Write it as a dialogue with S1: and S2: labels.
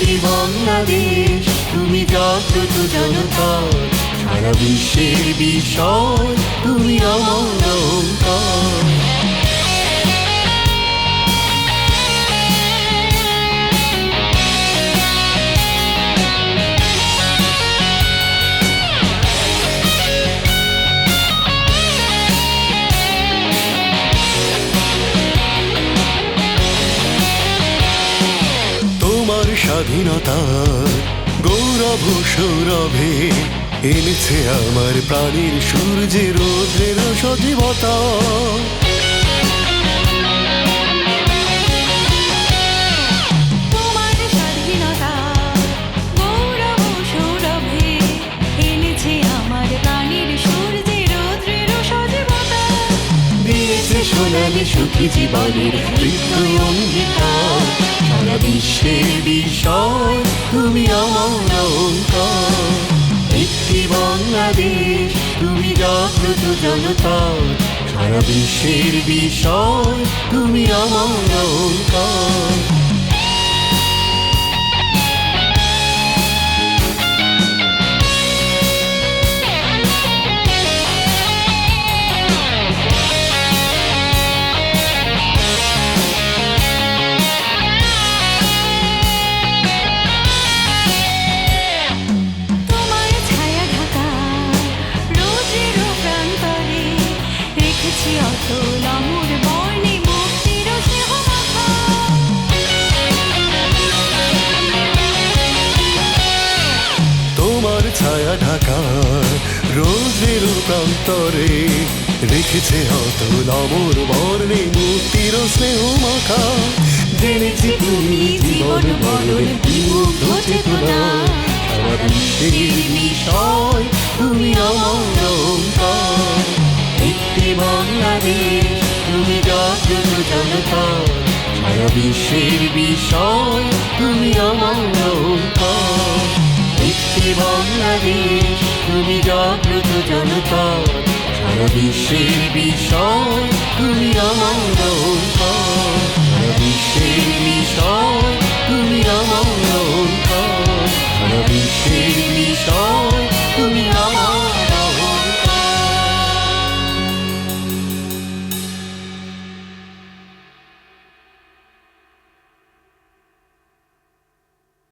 S1: একটি বাংলাদেশ, তুমি জাগ্রত জনতা, সারা বিশ্বের বিষয়, তুমি আমার অহংকার। তোমার স্বাধীনতা গৌরব সৌরভে এনেছে আমার প্রাণীর সূর্যে রৌদ্রের সজীবতা।
S2: তোমার স্বাধীনতা গৌরব সৌরভে এনেছে আমার প্রাণীর সূর্যে রৌদ্রের সজীবতা।
S1: দিয়েছে সোনালি সুখী জীবনের হৃদয় অঙ্গীকার, সারা বিশ্বের বিষয়, তুমি আমার অহংকার। একটি বাংলাদেশ, তুমি জাগ্রত জনতা, সারা বিশ্বের বিষয়, তুমি আমার অহংকার।
S2: তোমার ছায়া ঢাকা রোজের প্রান্তরে রেখেছি অতল অমর বর্ণে মুক্তির স্নেহ মাখা।
S1: তোমার ছায়া ঢাকা রোজের প্রান্তরে রেখেছে অতল অমর বর্ণে মুক্তির স্নেহ মাখা। জেনেছি তুমি জীবন বরণ বিমুগ্ধ চেতনা, সারা বিশ্বের বিষয়, তুমি আমার অহংকার। একটি বাংলাদেশ, তুমি জাগ্রত জনতা, সারা বিশ্বের বিষয়, তুমি আমার অহংকার। একটি বাংলাদেশ, তুমি জাগ্রত জনতা, সারা বিশ্বের বিষয়, তুমি আমার অহংকার। সারা বিশ্বের বিষয়, তুমি আমার অহংকার।